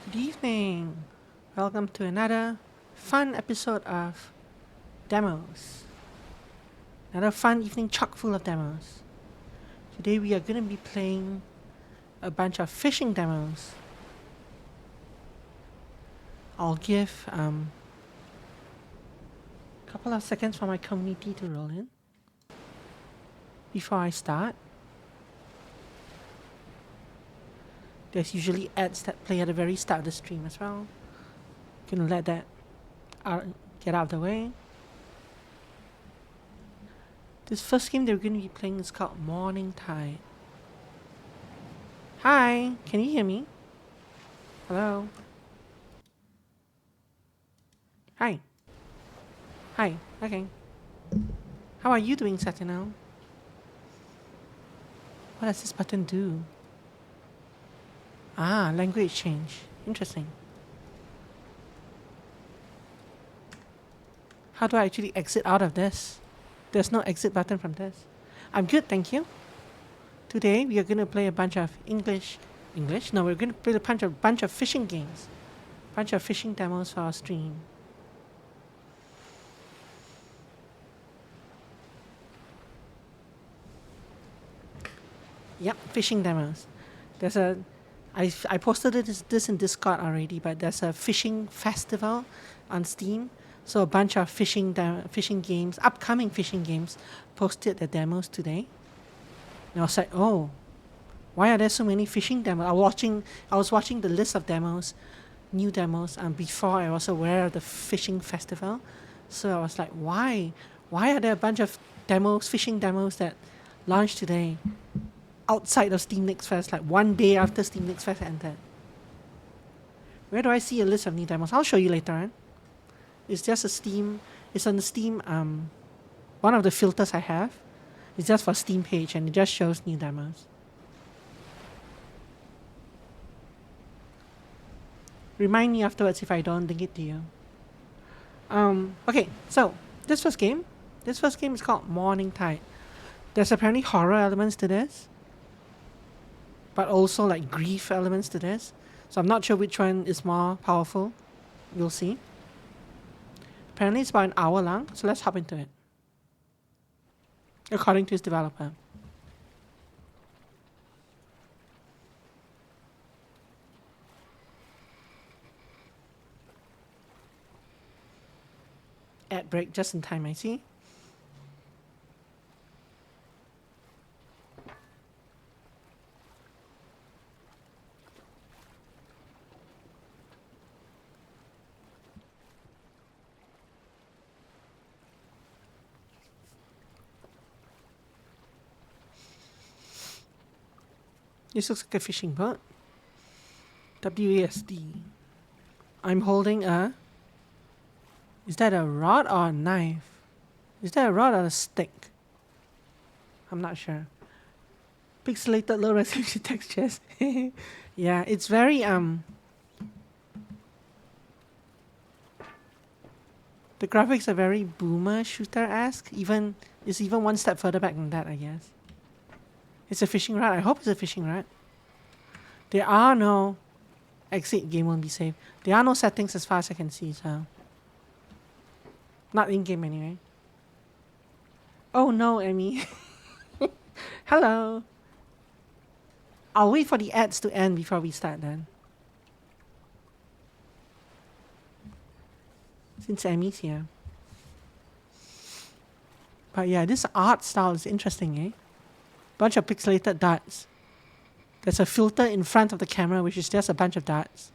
Good evening. Welcome to another fun episode of demos. Another fun evening chock full of demos. Today we are going to be playing a bunch of fishing demos. I'll give a couple of seconds for my community to roll in before I start. There's usually ads that play at the very start of the stream as well. Gonna let that get out of the way. This first game they're going to be playing is called Mourning Tide. Hi, can you hear me? Hello? Hi. Hi, okay. How are you doing, Satinel? What does this button do? Ah, language change. Interesting. How do I actually exit out of this? There's no exit button from this. I'm good, thank you. Today we are going to play a bunch of English. No, we're going to play a bunch of fishing games. Bunch of fishing demos for our stream. Yep, fishing demos. There's a I posted this in Discord already, but there's a fishing festival on Steam. So a bunch of fishing games, upcoming fishing games, posted their demos today. And I was like, oh, why are there so many fishing demos? I was watching the list of demos, new demos, before I was aware of the fishing festival. So I was like, why? Why are there a bunch of demos, fishing demos that launched today outside of Steam Next Fest, like one day after Steam Next Fest ended? Where do I see a list of new demos? I'll show you later on. It's just it's on the Steam, one of the filters I have. It's just for Steam page and it just shows new demos. Remind me afterwards if I don't link it to you. Okay, so this first game is called Mourning Tide. There's apparently horror elements to this, but also like grief elements to this. So I'm not sure which one is more powerful. We'll see. Apparently it's about an hour long, so let's hop into it. According to its developer. Ad break just in time, I see. This looks like a fishing boat. WASD. I'm holding a... Is that a rod or a knife? Is that a rod or a stick? I'm not sure. Pixelated low resolution textures. Yeah, it's very the graphics are very boomer shooter-esque. It's even one step further back than that, I guess. It's a fishing rod. I hope it's a fishing rod. There are no... Exit game won't be saved. There are no settings as far as I can see, so... Not in-game anyway. Oh no, Emmy. Hello. I'll wait for the ads to end before we start then. Since Emmy's here. But yeah, this art style is interesting, eh? Bunch of pixelated dots. There's a filter in front of the camera, which is just a bunch of dots.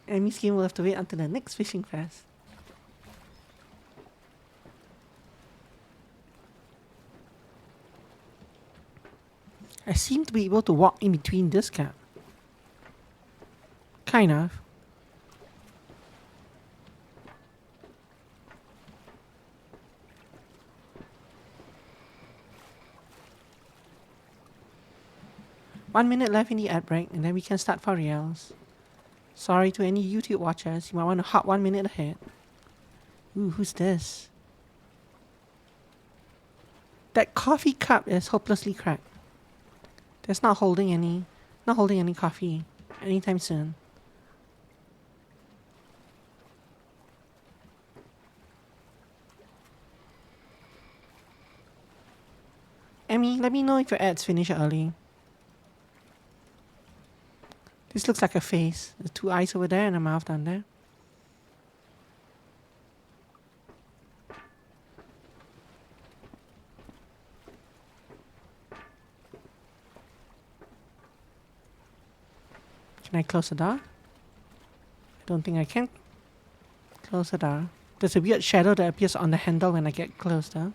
Emmy's game will have to wait until the next fishing fest. I seem to be able to walk in between this gap. Kind of. One minute left in the ad break, and then we can start for reals. Sorry to any YouTube watchers, you might want to hop 1 minute ahead. Ooh, who's this? That coffee cup is hopelessly cracked. That's not holding any Not holding any coffee anytime soon. Emmy, let me know if your ads finish early. This looks like a face. There's 2 eyes over there and a mouth down there. Can I close the door? I don't think I can close the door. There's a weird shadow that appears on the handle when I get closer.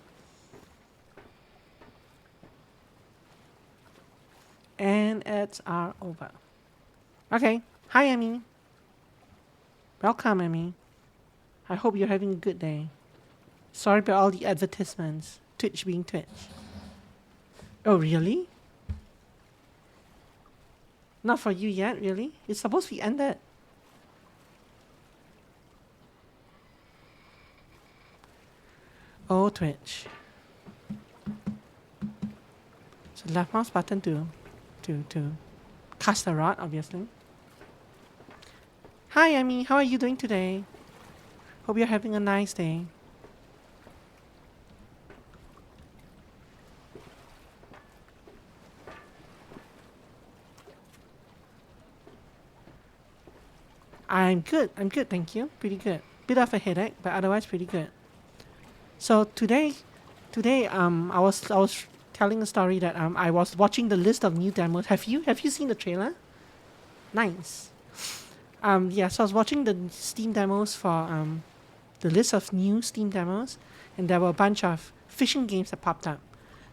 And ads are over. Okay. Hi, Emmy. Welcome, Emmy. I hope you're having a good day. Sorry about all the advertisements. Twitch being Twitch. Oh, really? Not for you yet, really? It's supposed to be ended. Oh, Twitch. So left mouse button to cast a rod, obviously. Hi, Emmy. How are you doing today? Hope you're having a nice day. I'm good, thank you. Pretty good. Bit of a headache, but otherwise pretty good. So today, I was telling a story that I was watching the list of new demos. Have you seen the trailer? Nice. Yeah, so I was watching the Steam demos for the list of new Steam demos, and there were a bunch of fishing games that popped up.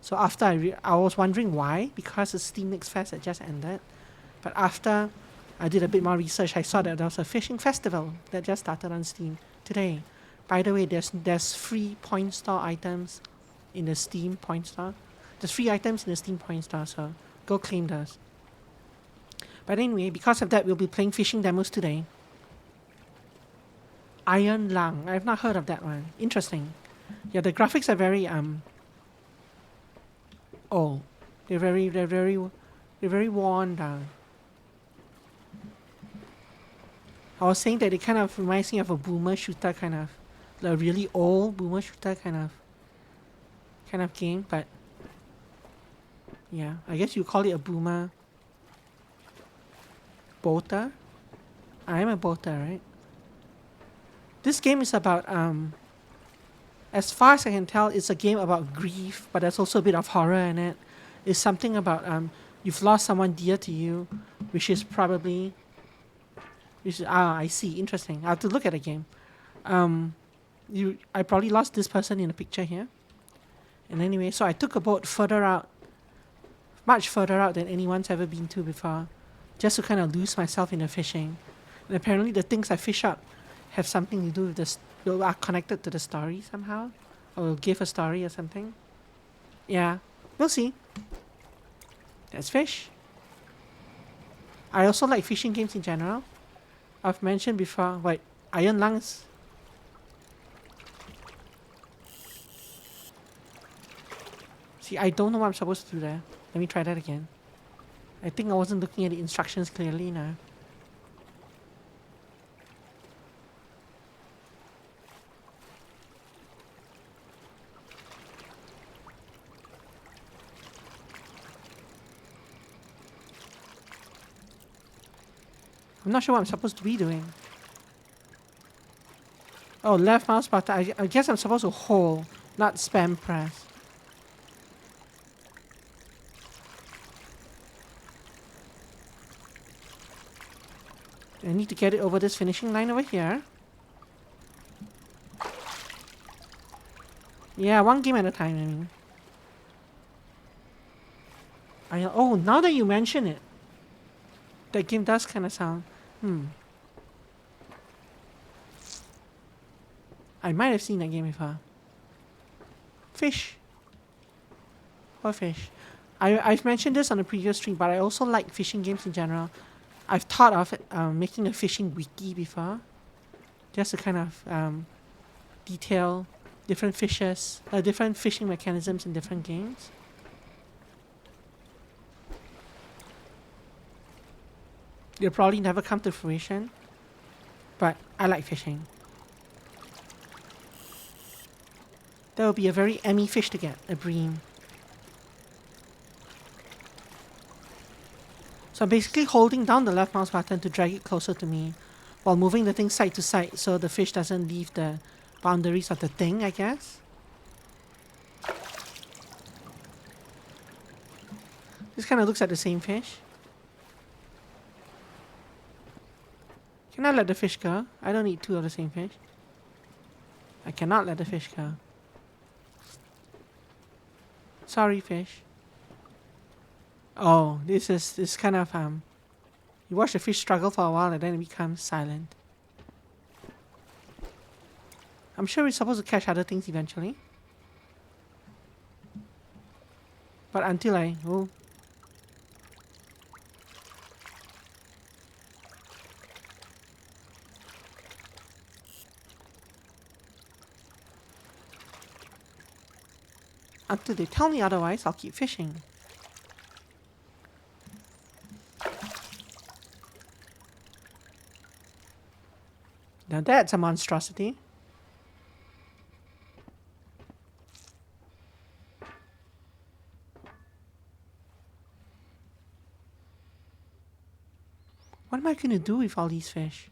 So after I was wondering why, because the Steam Mix Fest had just ended. But after I did a bit more research, I saw that there was a fishing festival that just started on Steam today. By the way, there's free point store items in the Steam point store. There's free items in the Steam point store, so go claim those. But anyway, because of that, we'll be playing fishing demos today. Iron Lung. I've not heard of that one. Interesting. Yeah, the graphics are very old. They're very worn down. I was saying that it kind of reminds me of a boomer shooter kind of, a really old boomer shooter kind of game. But yeah, I guess you call it a boomer boater. I'm a boater, right? This game is about as far as I can tell, it's a game about grief, but there's also a bit of horror in it. It's something about you've lost someone dear to you, which is probably. I see. Interesting. I have to look at the game. I probably lost this person in the picture here. And anyway, so I took a boat further out, much further out than anyone's ever been to before, just to kind of lose myself in the fishing. And apparently, the things I fish up have something to do with this. Are connected to the story somehow, or will give a story or something. Yeah, we'll see. Let's fish. I also like fishing games in general. I've mentioned before, wait, Iron Lungs. See, I don't know what I'm supposed to do there. Let me try that again. I think I wasn't looking at the instructions clearly now. I'm not sure what I'm supposed to be doing. Oh, left mouse button. I guess I'm supposed to hold, not spam press. I need to get it over this finishing line over here. Yeah, one game at a time, I mean. Oh, now that you mention it, that game does kind of sound. I might have seen that game before. Fish. What fish? I've mentioned this on the previous stream, but I also like fishing games in general. I've thought of making a fishing wiki before, just to kind of detail different fishes, different fishing mechanisms in different games. They'll probably never come to fruition, but I like fishing. That would be a very Emmy fish to get, a bream. So I'm basically holding down the left mouse button to drag it closer to me while moving the thing side to side so the fish doesn't leave the boundaries of the thing, I guess. This kind of looks like the same fish. Can I let the fish go? I don't need two of the same fish. I cannot let the fish go. Sorry, fish. Oh, this is kind of you watch the fish struggle for a while and then it becomes silent. I'm sure we're supposed to catch other things eventually. But until until they tell me otherwise, I'll keep fishing. Now that's a monstrosity. What am I going to do with all these fish?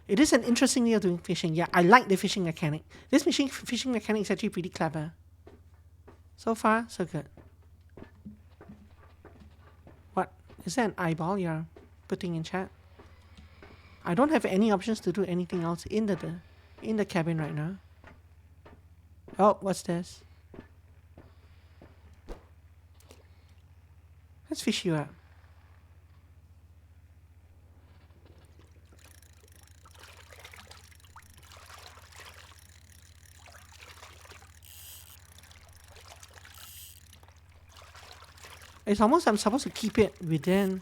It is an interesting way of doing fishing. Yeah, I like the fishing mechanic. This fishing mechanic is actually pretty clever. So far, so good. What? Is that an eyeball you're putting in chat? I don't have any options to do anything else in the cabin right now. Oh, what's this? Let's fish you up. It's almost I'm supposed to keep it within.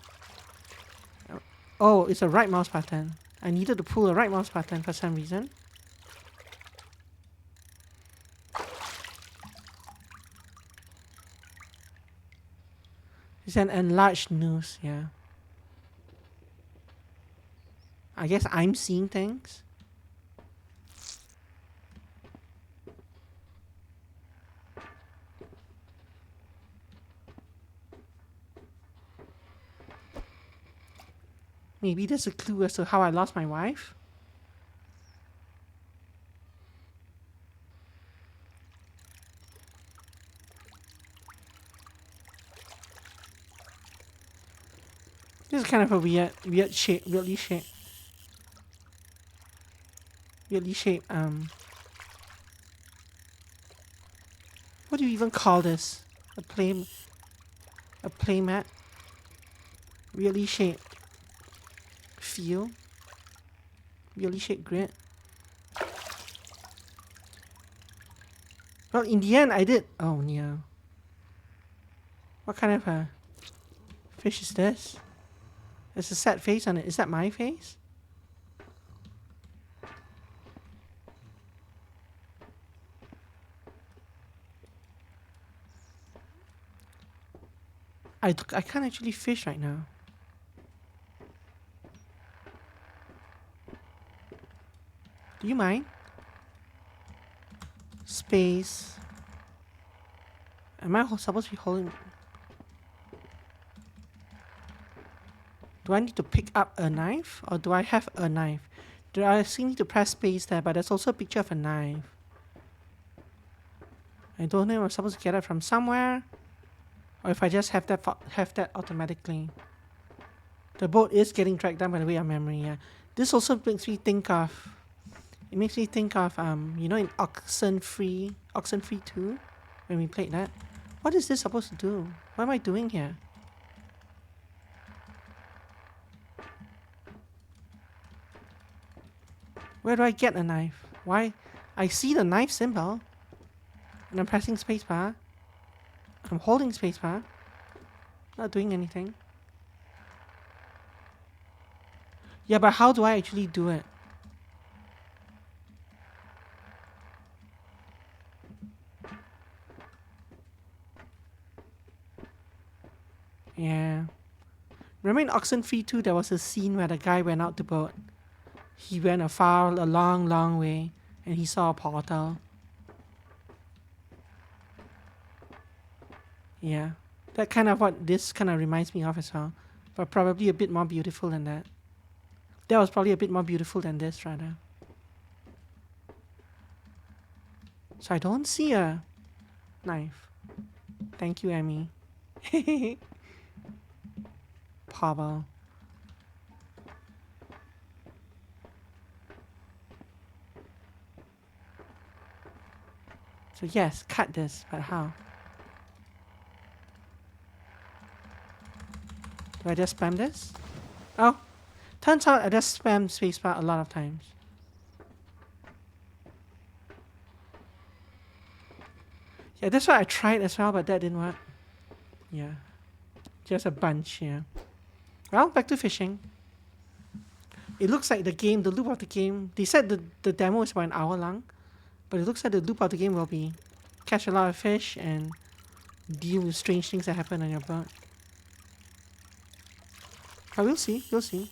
Oh, it's a right mouse button. I needed to pull a right mouse button for some reason. It's an enlarged noose, yeah. I guess I'm seeing things. Maybe there's a clue as to how I lost my wife. This is kind of a weirdly shaped. What do you even call this? A playmat? Weirdly shaped feel? Weirdly shaped grid? Well, in the end, I did. Oh, yeah. What kind of a fish is this? There's a sad face on it. Is that my face? I can't actually fish right now. Do you mind? Space. Am I supposed to be holding? Do I need to pick up a knife or do I have a knife? Do I still need to press space there? But there's also a picture of a knife. I don't know if I'm supposed to get it from somewhere or if I just have that automatically. The boat is getting dragged down by the way of memory. Yeah. This also makes me think of. It makes me think of you know, in Oxenfree 2, when we played that. What is this supposed to do? What am I doing here? Where do I get a knife? Why? I see the knife symbol. And I'm pressing spacebar. I'm holding spacebar. Not doing anything. Yeah, but how do I actually do it? Yeah. Remember in Oxenfree 2, there was a scene where the guy went out to boat. He went a long, long way, and he saw a portal. Yeah. That kind of what this kind of reminds me of as well. But probably a bit more beautiful than that. That was probably a bit more beautiful than this, rather. So I don't see a knife. Thank you, Emmy. Pavel. So yes, cut this, but how? Do I just spam this? Oh, turns out I just spam spacebar a lot of times. Yeah, that's what I tried as well, but that didn't work. Yeah, just a bunch, yeah. Well, back to fishing. It looks like the loop of the game, they said the demo is about an hour long, but it looks like the loop of the game will be catch a lot of fish and deal with strange things that happen on your boat. But we'll see, we'll see.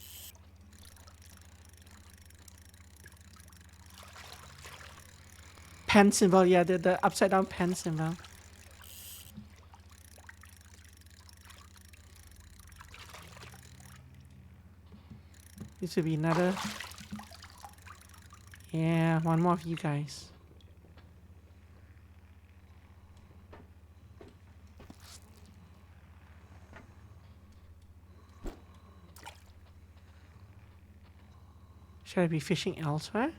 Pen symbol, yeah, the upside down pen symbol. This will be another. Yeah, one more of you guys. Should I be fishing elsewhere?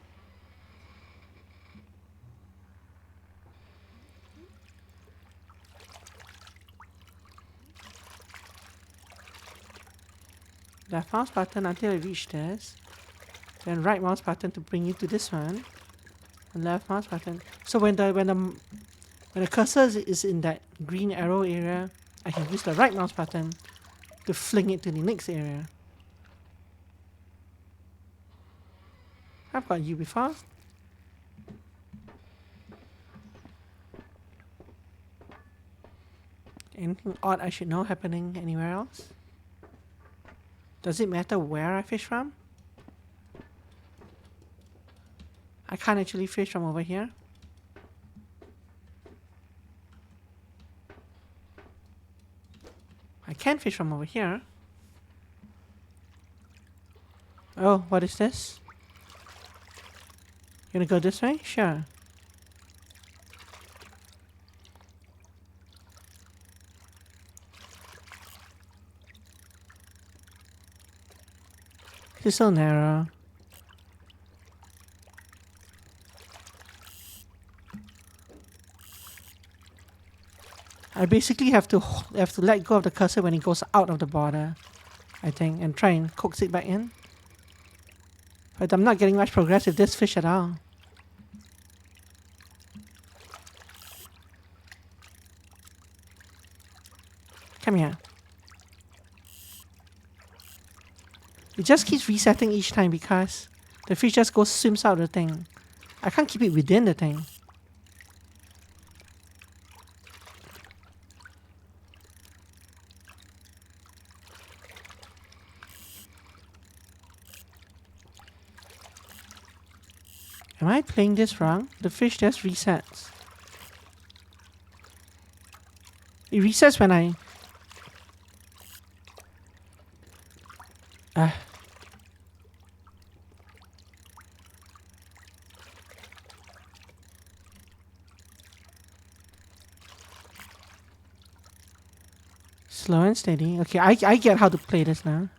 Left mouse button until I reach this. Then right mouse button to bring you to this one. And left mouse button. So when the cursor is in that green arrow area, I can use the right mouse button to fling it to the next area. I've got you before. Anything odd I should know happening anywhere else? Does it matter where I fish from? I can't actually fish from over here. I can fish from over here. Oh, what is this? You gonna go this way? Sure. It's so narrow. I basically have to let go of the cursor when it goes out of the border, I think, and try and coax it back in. But I'm not getting much progress with this fish at all. Come here. It just keeps resetting each time because the fish just swims out of the thing. I can't keep it within the thing. Am I playing this wrong? The fish just resets. It resets when I... Slow and steady. Okay, I get how to play this now.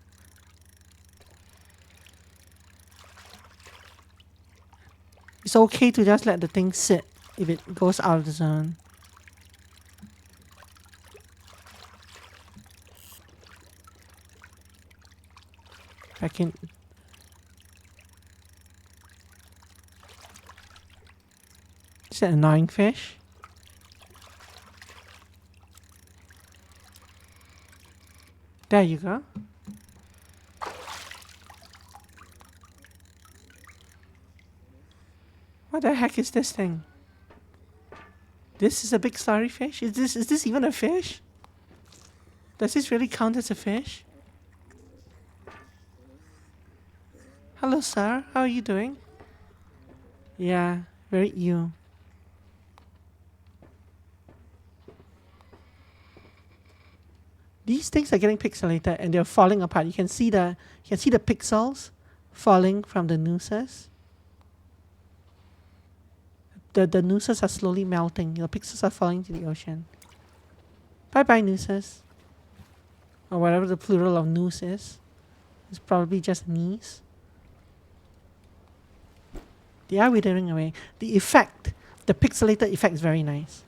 It's okay to just let the thing sit if it goes out of the zone. I can... Is that an annoying fish? There you go. What the heck is this thing? This is a big starry fish? Is this even a fish? Does this really count as a fish? Hello, sir. How are you doing? Yeah, very ew. These things are getting pixelated and they're falling apart. You can see the pixels falling from the nooses. The nooses are slowly melting. The pixels are falling to the ocean. Bye bye nooses. Or whatever the plural of noose is. It's probably just knees. They are withering away. The effect, the pixelated effect is very nice.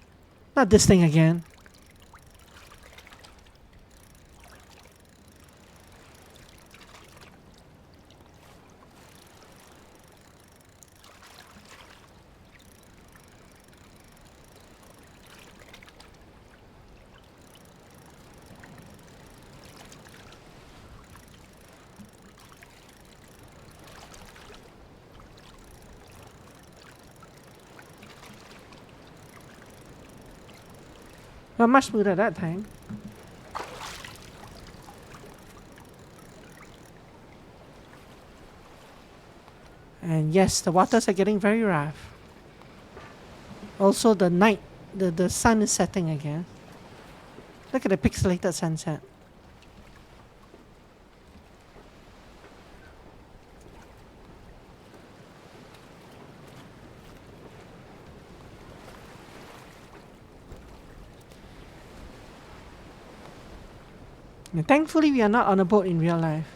Not this thing again. Well, much smoother that time. And yes, the waters are getting very rough. Also, the night, the sun is setting again. Look at the pixelated sunset. And thankfully, we are not on a boat in real life.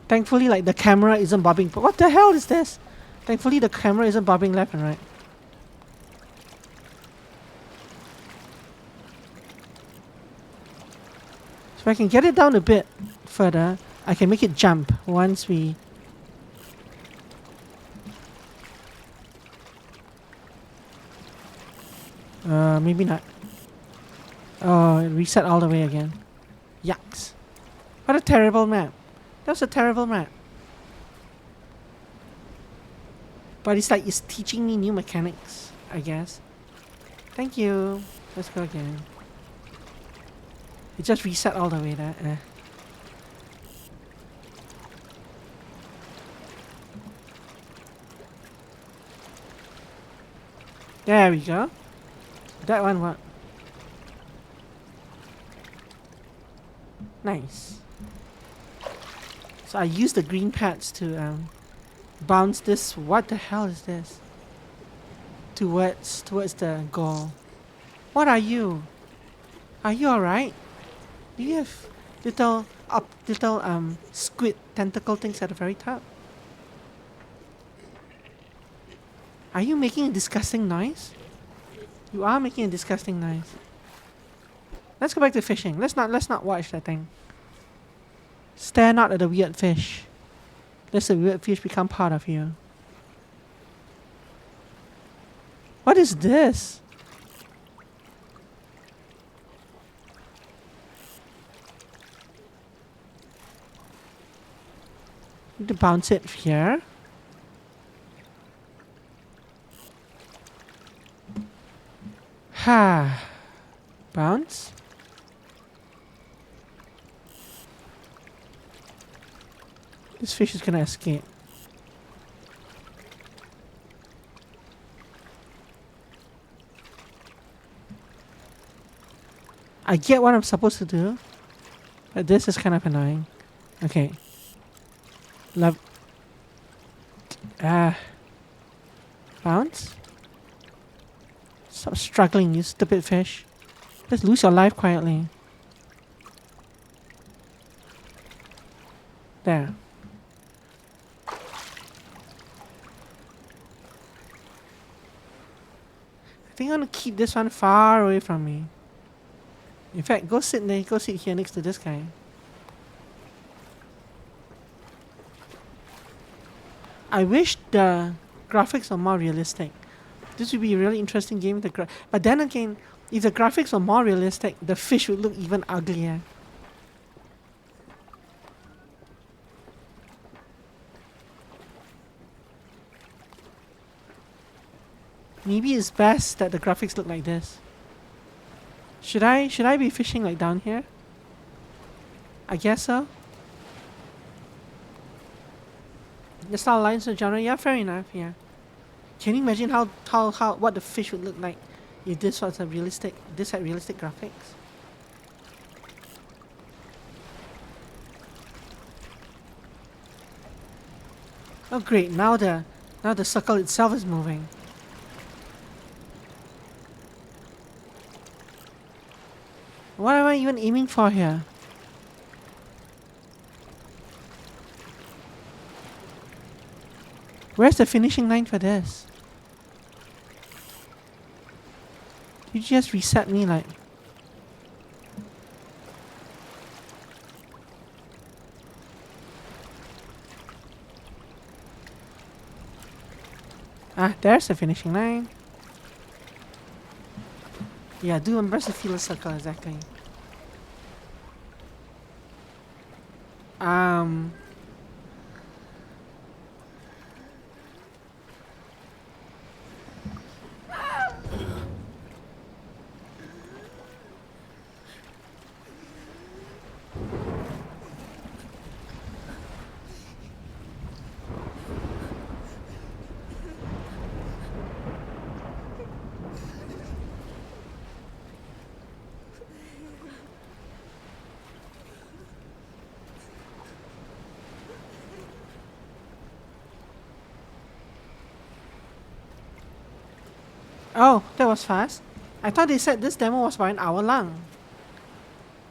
Thankfully, like the camera isn't bobbing. What the hell is this? Thankfully, the camera isn't bobbing left and right. So if I can get it down a bit further, I can make it jump once we... maybe not. Oh, it reset all the way again. Yucks. What a terrible map. That was a terrible map. But it's like it's teaching me new mechanics, I guess. Thank you. Let's go again. It just reset all the way there. There we go. That one worked. Nice. So I use the green pads to bounce this. What the hell is this? Towards the goal. What are you? Are you alright? Do you have little squid tentacle things at the very top? Are you making a disgusting noise? You are making a disgusting noise. Let's go back to fishing. Let's not watch that thing. Stare not at the weird fish. Let the weird fish become part of you. What is this? Need to bounce it here. Ha. Bounce. This fish is gonna escape. I get what I'm supposed to do, but this is kind of annoying. Okay. Love. Bounce. Stop struggling, you stupid fish. Just lose your life quietly. There. I think I want to keep this one far away from me. In fact, go sit here next to this guy. I wish the graphics were more realistic. This would be a really interesting game. But then again, if the graphics were more realistic, the fish would look even uglier. Maybe it's best that the graphics look like this. Should I be fishing like down here? I guess so. The star lines in genre, yeah, fair enough, yeah. Can you imagine how what the fish would look like if this was a realistic this had realistic graphics? Oh great, now the circle itself is moving. What am I even aiming for here? Where's the finishing line for this? You just reset me like. Ah, there's the finishing line. Yeah, do remember to feel a circle exactly. Um. Oh, that was fast. I thought they said this demo was about an hour long.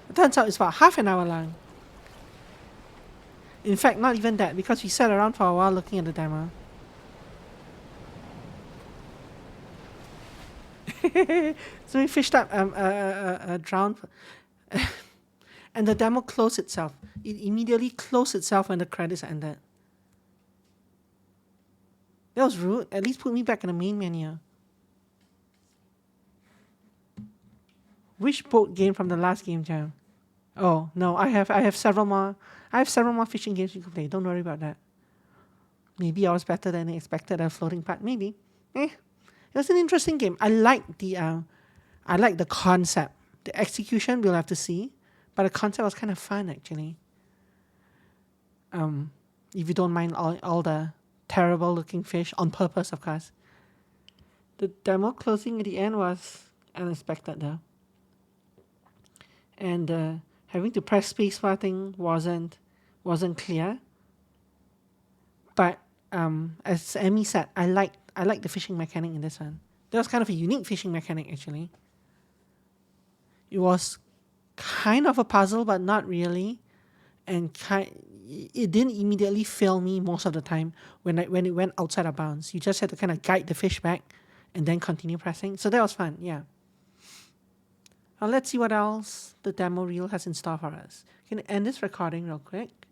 It turns out it's about half an hour long. In fact, not even that, because we sat around for a while looking at the demo. So we fished up a drowned, and the demo closed itself. It immediately closed itself when the credits ended. That was rude. At least put me back in the main menu. Which boat game from the last game jam? Oh no, I have several more. I have several more fishing games you can play. Don't worry about that. Maybe I was better than expected at floating part. Maybe. It was an interesting game. I like the concept. The execution we'll have to see, but the concept was kind of fun actually. If you don't mind all the terrible looking fish on purpose, of course. The demo closing at the end was unexpected though, and having to press spacebar thing wasn't clear. But as Emmy said, I like the fishing mechanic in this one. That was kind of a unique fishing mechanic actually. It was kind of a puzzle, but not really, and it didn't immediately fail me most of the time when it went outside of bounds. You just had to kind of guide the fish back, and then continue pressing. So that was fun. Yeah. Let's see what else the demo reel has in store for us. Can I end this recording real quick?